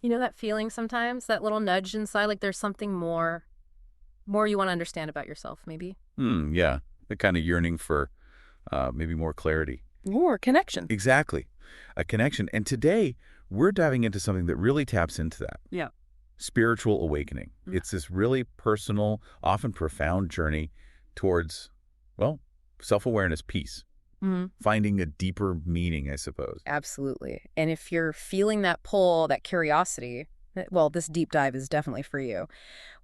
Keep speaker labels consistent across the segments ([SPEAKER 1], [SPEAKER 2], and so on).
[SPEAKER 1] You know that feeling sometimes, that little nudge inside, like there's something more you want to understand about yourself, maybe?
[SPEAKER 2] Yeah. The kind of yearning for maybe more clarity.
[SPEAKER 1] More connection.
[SPEAKER 2] Exactly. A connection. And today, we're diving into something that really taps into that.
[SPEAKER 1] Yeah.
[SPEAKER 2] Spiritual awakening.
[SPEAKER 1] Mm.
[SPEAKER 2] It's this really personal, often profound journey towards, well, self-awareness, peace,
[SPEAKER 1] Hmm.
[SPEAKER 2] finding a deeper meaning, I suppose.
[SPEAKER 1] Absolutely. And if you're feeling that pull, that curiosity, well, this deep dive is definitely for you.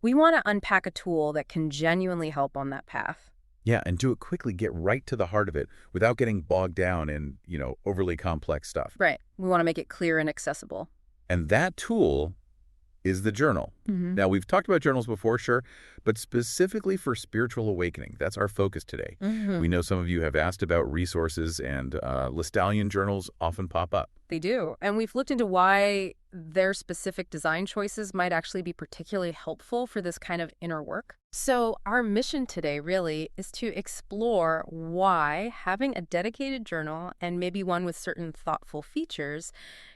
[SPEAKER 1] We want to unpack a tool that can genuinely help on that path.
[SPEAKER 2] Yeah, and do it quickly, get right to the heart of it without getting bogged down in, overly complex stuff.
[SPEAKER 1] Right. We want to make it clear and accessible.
[SPEAKER 2] And that tool is the journal.
[SPEAKER 1] Hmm.
[SPEAKER 2] Now, we've talked about journals before, sure, but specifically for spiritual awakening, that's our focus today.
[SPEAKER 1] Hmm.
[SPEAKER 2] We know some of you have asked about resources, and Listallian journals often pop up.
[SPEAKER 1] They do. And we've looked into why their specific design choices might actually be particularly helpful for this kind of inner work. So our mission today really is to explore why having a dedicated journal, and maybe one with certain thoughtful features,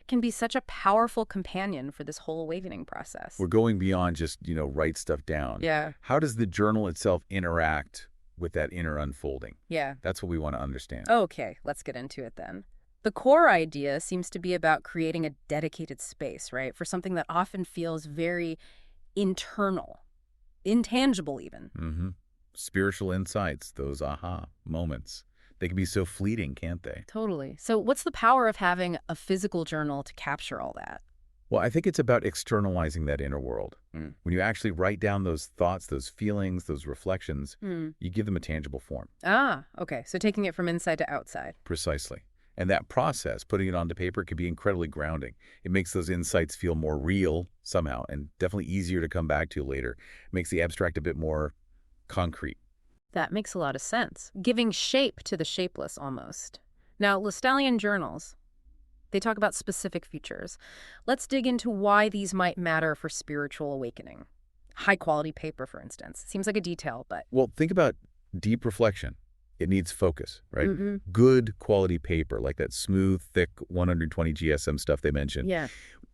[SPEAKER 1] can be such a powerful companion for this whole awakening process.
[SPEAKER 2] We're going beyond just, write stuff down.
[SPEAKER 1] Yeah.
[SPEAKER 2] How does the journal itself interact with that inner unfolding?
[SPEAKER 1] Yeah.
[SPEAKER 2] That's what we want to understand.
[SPEAKER 1] Okay, let's get into it then. The core idea seems to be about creating a dedicated space, right, for something that often feels very internal, intangible even.
[SPEAKER 2] Mm-hmm. Spiritual insights, those aha moments. They can be so fleeting, can't they?
[SPEAKER 1] Totally. So what's the power of having a physical journal to capture all that?
[SPEAKER 2] Well, I think it's about externalizing that inner world.
[SPEAKER 1] Mm.
[SPEAKER 2] When you actually write down those thoughts, those feelings, those reflections,
[SPEAKER 1] Mm.
[SPEAKER 2] you give them a tangible form.
[SPEAKER 1] Ah, okay. So taking it from inside to outside.
[SPEAKER 2] Precisely. And that process, putting it onto paper, can be incredibly grounding. It makes those insights feel more real somehow, and definitely easier to come back to later. It makes the abstract a bit more concrete.
[SPEAKER 1] That makes a lot of sense. Giving shape to the shapeless almost. Now, Listallian journals, they talk about specific features. Let's dig into why these might matter for spiritual awakening. High quality paper, for instance. Seems like a detail, but...
[SPEAKER 2] Well, think about deep reflection. It needs focus, right?
[SPEAKER 1] Mm-mm.
[SPEAKER 2] Good quality paper, like that smooth, thick 120 GSM stuff they mentioned.
[SPEAKER 1] Yeah.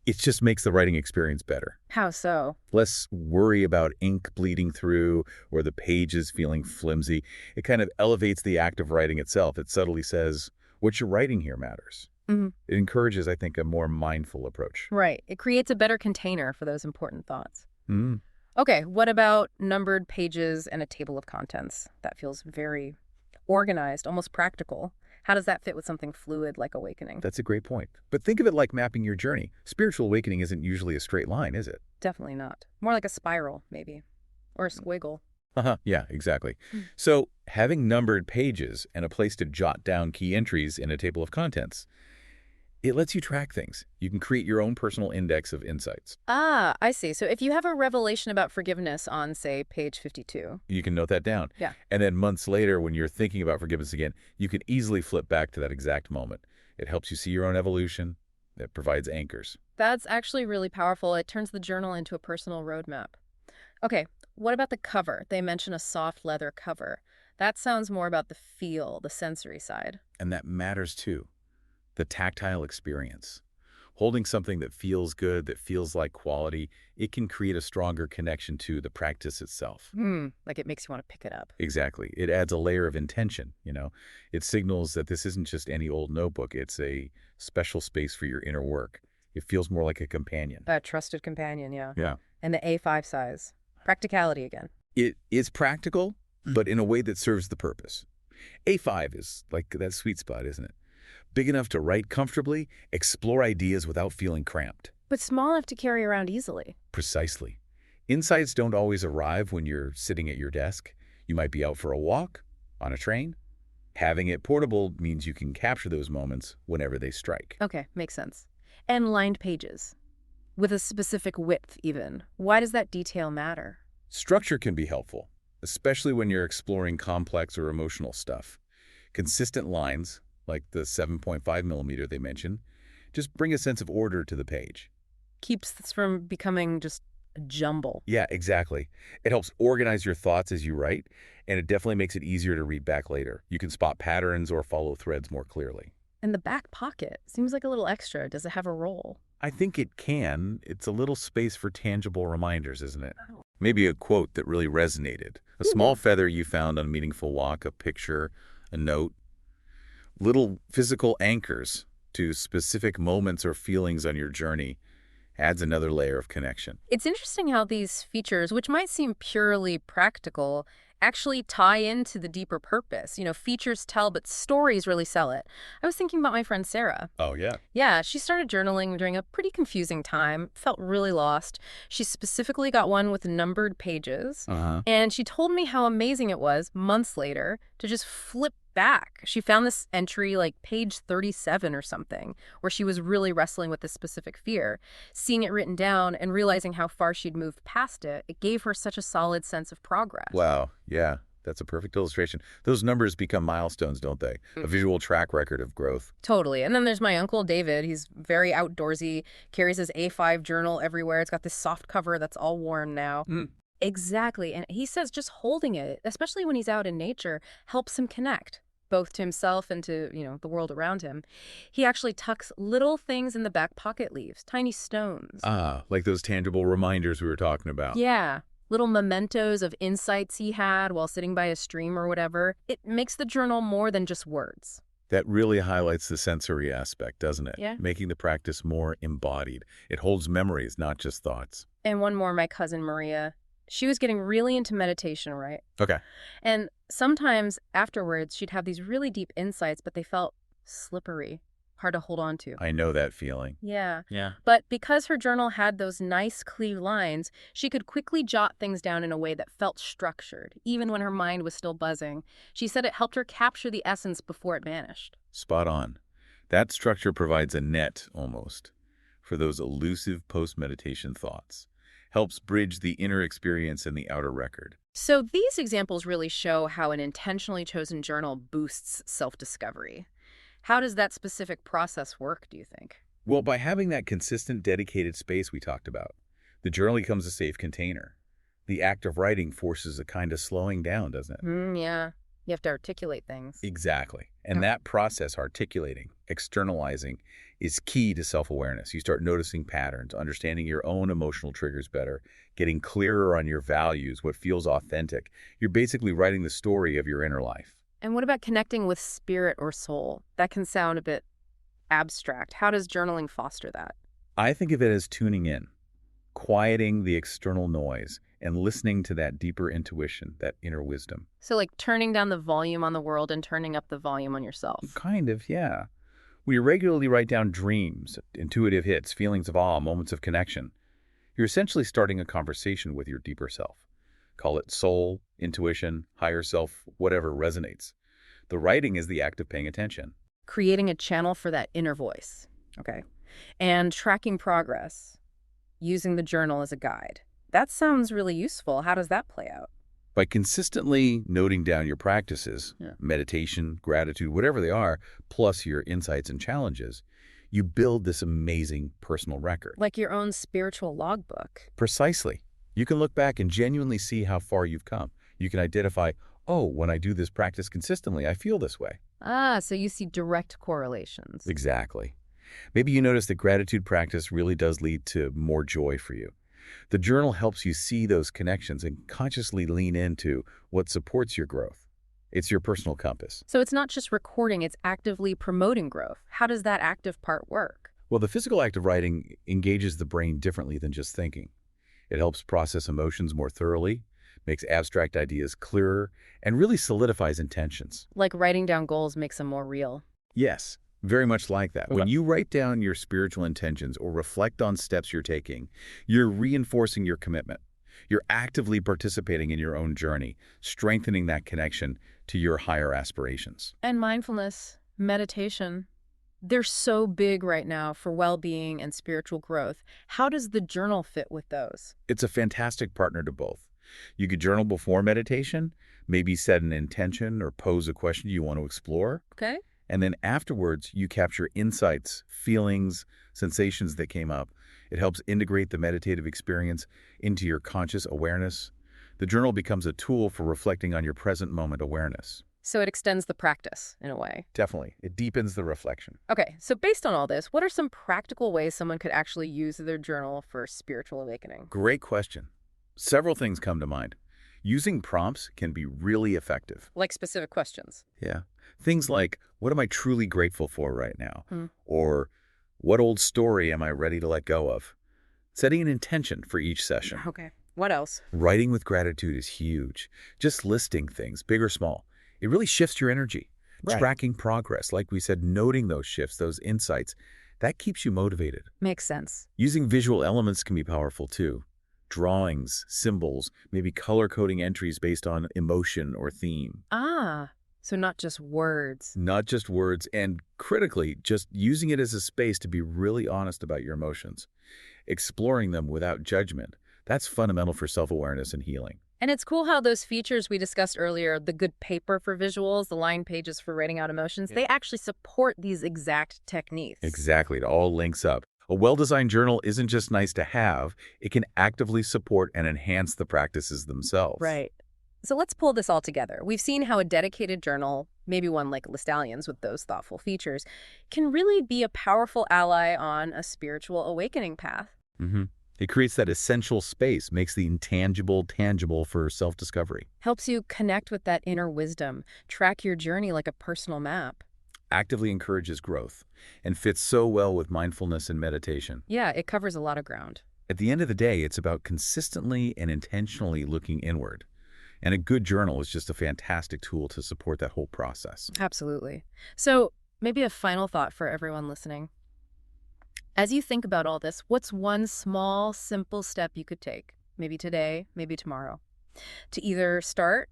[SPEAKER 2] It just makes the writing experience better.
[SPEAKER 1] How so?
[SPEAKER 2] Less worry about ink bleeding through or the pages feeling flimsy. It kind of elevates the act of writing itself. It subtly says, what you're writing here matters.
[SPEAKER 1] Mhm.
[SPEAKER 2] It encourages, I think, a more mindful approach.
[SPEAKER 1] Right. It creates a better container for those important thoughts.
[SPEAKER 2] Mm.
[SPEAKER 1] Okay, what about numbered pages and a table of contents? That feels very organized, almost practical. How does that fit with something fluid like awakening?
[SPEAKER 2] That's a great point. But think of it like mapping your journey. Spiritual awakening isn't usually a straight line, is it?
[SPEAKER 1] Definitely not. More like a spiral, maybe. Or a squiggle.
[SPEAKER 2] Yeah, exactly.
[SPEAKER 1] Mm.
[SPEAKER 2] So having numbered pages and a place to jot down key entries in a table of contents, it lets you track things. You can create your own personal index of insights.
[SPEAKER 1] Ah, I see. So if you have a revelation about forgiveness on, say, page 52.
[SPEAKER 2] You can note that down.
[SPEAKER 1] Yeah.
[SPEAKER 2] And then months later, when you're thinking about forgiveness again, you can easily flip back to that exact moment. It helps you see your own evolution. It provides anchors.
[SPEAKER 1] That's actually really powerful. It turns the journal into a personal roadmap. Okay, what about the cover? They mention a soft leather cover. That sounds more about the feel, the sensory side.
[SPEAKER 2] And that matters too. The tactile experience. Holding something that feels good, that feels like quality, it can create a stronger connection to the practice itself.
[SPEAKER 1] Like it makes you want to pick it up.
[SPEAKER 2] Exactly. It adds a layer of intention, It signals that this isn't just any old notebook. It's a special space for your inner work. It feels more like a companion.
[SPEAKER 1] A trusted companion, yeah.
[SPEAKER 2] Yeah.
[SPEAKER 1] And the A5 size. Practicality again.
[SPEAKER 2] It is practical, but in a way that serves the purpose. A5 is like that sweet spot, isn't it? Big enough to write comfortably, explore ideas without feeling cramped.
[SPEAKER 1] But small enough to carry around easily.
[SPEAKER 2] Precisely. Insights don't always arrive when you're sitting at your desk. You might be out for a walk, on a train. Having it portable means you can capture those moments whenever they strike.
[SPEAKER 1] Okay, makes sense. And lined pages. With a specific width, even. Why does that detail matter?
[SPEAKER 2] Structure can be helpful, especially when you're exploring complex or emotional stuff. Consistent lines, like the 7.5 millimeter they mentioned, just bring a sense of order to the page.
[SPEAKER 1] Keeps this from becoming just a jumble.
[SPEAKER 2] Yeah, exactly. It helps organize your thoughts as you write, and it definitely makes it easier to read back later. You can spot patterns or follow threads more clearly.
[SPEAKER 1] And the back pocket seems like a little extra. Does it have a role?
[SPEAKER 2] I think it can. It's a little space for tangible reminders, isn't it? Maybe a quote that really resonated. A small feather you found on a meaningful walk, a picture, a note. Little physical anchors to specific moments or feelings on your journey adds another layer of connection.
[SPEAKER 1] It's interesting how these features, which might seem purely practical, actually tie into the deeper purpose. Features tell, but stories really sell it. I was thinking about my friend Sarah.
[SPEAKER 2] Oh, yeah.
[SPEAKER 1] Yeah, she started journaling during a pretty confusing time, felt really lost. She specifically got one with numbered pages,
[SPEAKER 2] Uh-huh.
[SPEAKER 1] and she told me how amazing it was, months later, to just flip back. She found this entry like page 37 or something, where she was really wrestling with this specific fear. Seeing it written down and realizing how far she'd moved past it, it gave her such a solid sense of progress.
[SPEAKER 2] Wow. Yeah, that's a perfect illustration. Those numbers become milestones, don't they? A visual track record of growth.
[SPEAKER 1] Totally. And then there's my uncle David. He's very outdoorsy, carries his A5 journal everywhere. It's got this soft cover that's all worn now. Exactly. And he says just holding it, especially when he's out in nature, helps him connect both to himself and to, the world around him. He actually tucks little things in the back pocket leaves, tiny stones.
[SPEAKER 2] Ah, like those tangible reminders we were talking about.
[SPEAKER 1] Yeah. Little mementos of insights he had while sitting by a stream or whatever. It makes the journal more than just words.
[SPEAKER 2] That really highlights the sensory aspect, doesn't it?
[SPEAKER 1] Yeah.
[SPEAKER 2] Making the practice more embodied. It holds memories, not just thoughts.
[SPEAKER 1] And one more, my cousin Maria. She was getting really into meditation, right?
[SPEAKER 2] Okay.
[SPEAKER 1] And sometimes afterwards, she'd have these really deep insights, but they felt slippery, hard to hold on to.
[SPEAKER 2] I know that feeling.
[SPEAKER 1] Yeah.
[SPEAKER 2] Yeah.
[SPEAKER 1] But because her journal had those nice, clear lines, she could quickly jot things down in a way that felt structured, even when her mind was still buzzing. She said it helped her capture the essence before it vanished.
[SPEAKER 2] Spot on. That structure provides a net, almost, for those elusive post-meditation thoughts. Helps bridge the inner experience and the outer record.
[SPEAKER 1] So these examples really show how an intentionally chosen journal boosts self-discovery. How does that specific process work, do you think?
[SPEAKER 2] Well, by having that consistent, dedicated space we talked about, the journal becomes a safe container. The act of writing forces a kind of slowing down, doesn't it?
[SPEAKER 1] Yeah. You have to articulate things.
[SPEAKER 2] Exactly. And
[SPEAKER 1] Yeah.
[SPEAKER 2] that process, articulating, externalizing, is key to self-awareness. You start noticing patterns, understanding your own emotional triggers better, getting clearer on your values, what feels authentic. You're basically writing the story of your inner life.
[SPEAKER 1] And what about connecting with spirit or soul? That can sound a bit abstract. How does journaling foster that?
[SPEAKER 2] I think of it as tuning in, quieting the external noise, and listening to that deeper intuition, that inner wisdom.
[SPEAKER 1] So like turning down the volume on the world and turning up the volume on yourself.
[SPEAKER 2] Kind of, yeah. We regularly write down dreams, intuitive hits, feelings of awe, moments of connection. You're essentially starting a conversation with your deeper self. Call it soul, intuition, higher self, whatever resonates. The writing is the act of paying attention.
[SPEAKER 1] Creating a channel for that inner voice. Okay. And tracking progress, using the journal as a guide. That sounds really useful. How does that play out?
[SPEAKER 2] By consistently noting down your practices,
[SPEAKER 1] Yeah.
[SPEAKER 2] meditation, gratitude, whatever they are, plus your insights and challenges, you build this amazing personal record.
[SPEAKER 1] Like your own spiritual logbook.
[SPEAKER 2] Precisely. You can look back and genuinely see how far you've come. You can identify, oh, when I do this practice consistently, I feel this way.
[SPEAKER 1] So you see direct correlations.
[SPEAKER 2] Exactly. Maybe you notice that gratitude practice really does lead to more joy for you. The journal helps you see those connections and consciously lean into what supports your growth. It's your personal compass.
[SPEAKER 1] So it's not just recording, it's actively promoting growth. How does that active part work?
[SPEAKER 2] Well, the physical act of writing engages the brain differently than just thinking. It helps process emotions more thoroughly, makes abstract ideas clearer, and really solidifies intentions.
[SPEAKER 1] Like writing down goals makes them more real.
[SPEAKER 2] Yes, very much like that. When
[SPEAKER 1] Okay.
[SPEAKER 2] you write down your spiritual intentions or reflect on steps you're taking, you're reinforcing your commitment. You're actively participating in your own journey, strengthening that connection to your higher aspirations.
[SPEAKER 1] And mindfulness, meditation, they're so big right now for well-being and spiritual growth. How does the journal fit with those?
[SPEAKER 2] It's a fantastic partner to both. You could journal before meditation, maybe set an intention or pose a question you want to explore.
[SPEAKER 1] Okay.
[SPEAKER 2] And then afterwards, you capture insights, feelings, sensations that came up. It helps integrate the meditative experience into your conscious awareness. The journal becomes a tool for reflecting on your present moment awareness.
[SPEAKER 1] So it extends the practice in a way.
[SPEAKER 2] Definitely. It deepens the reflection.
[SPEAKER 1] Okay, so based on all this, what are some practical ways someone could actually use their journal for spiritual awakening?
[SPEAKER 2] Great question. Several things come to mind. Using prompts can be really effective.
[SPEAKER 1] Like specific questions.
[SPEAKER 2] Yeah. Things like, what am I truly grateful for right now?
[SPEAKER 1] Hmm.
[SPEAKER 2] Or, what old story am I ready to let go of? Setting an intention for each session.
[SPEAKER 1] Okay. What else?
[SPEAKER 2] Writing with gratitude is huge. Just listing things, big or small. It really shifts your energy.
[SPEAKER 1] Right.
[SPEAKER 2] Tracking progress, like we said, noting those shifts, those insights, that keeps you motivated.
[SPEAKER 1] Makes sense.
[SPEAKER 2] Using visual elements can be powerful too. Drawings, symbols, maybe color-coding entries based on emotion or theme.
[SPEAKER 1] Ah, so not just words.
[SPEAKER 2] Not just words, and critically, just using it as a space to be really honest about your emotions. Exploring them without judgment. That's fundamental for self-awareness and healing.
[SPEAKER 1] And it's cool how those features we discussed earlier, the good paper for visuals, the line pages for writing out emotions, they actually support these exact techniques.
[SPEAKER 2] Exactly. It all links up. A well-designed journal isn't just nice to have. It can actively support and enhance the practices themselves.
[SPEAKER 1] Right. So let's pull this all together. We've seen how a dedicated journal, maybe one like Listalion's with those thoughtful features, can really be a powerful ally on a spiritual awakening path.
[SPEAKER 2] Mm-hmm. It creates that essential space, makes the intangible tangible for self-discovery.
[SPEAKER 1] Helps you connect with that inner wisdom, track your journey like a personal map.
[SPEAKER 2] Actively encourages growth, and fits so well with mindfulness and meditation.
[SPEAKER 1] Yeah, it covers a lot of ground.
[SPEAKER 2] At the end of the day, it's about consistently and intentionally looking inward. And a good journal is just a fantastic tool to support that whole process.
[SPEAKER 1] Absolutely. So maybe a final thought for everyone listening. As you think about all this, what's one small, simple step you could take, maybe today, maybe tomorrow, to either start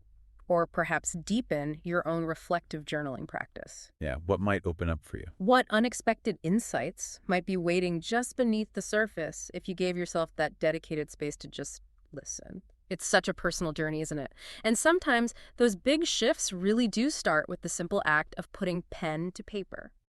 [SPEAKER 1] or perhaps deepen your own reflective journaling practice?
[SPEAKER 2] Yeah, what might open up for you?
[SPEAKER 1] What unexpected insights might be waiting just beneath the surface if you gave yourself that dedicated space to just listen? It's such a personal journey, isn't it? And sometimes those big shifts really do start with the simple act of putting pen to paper.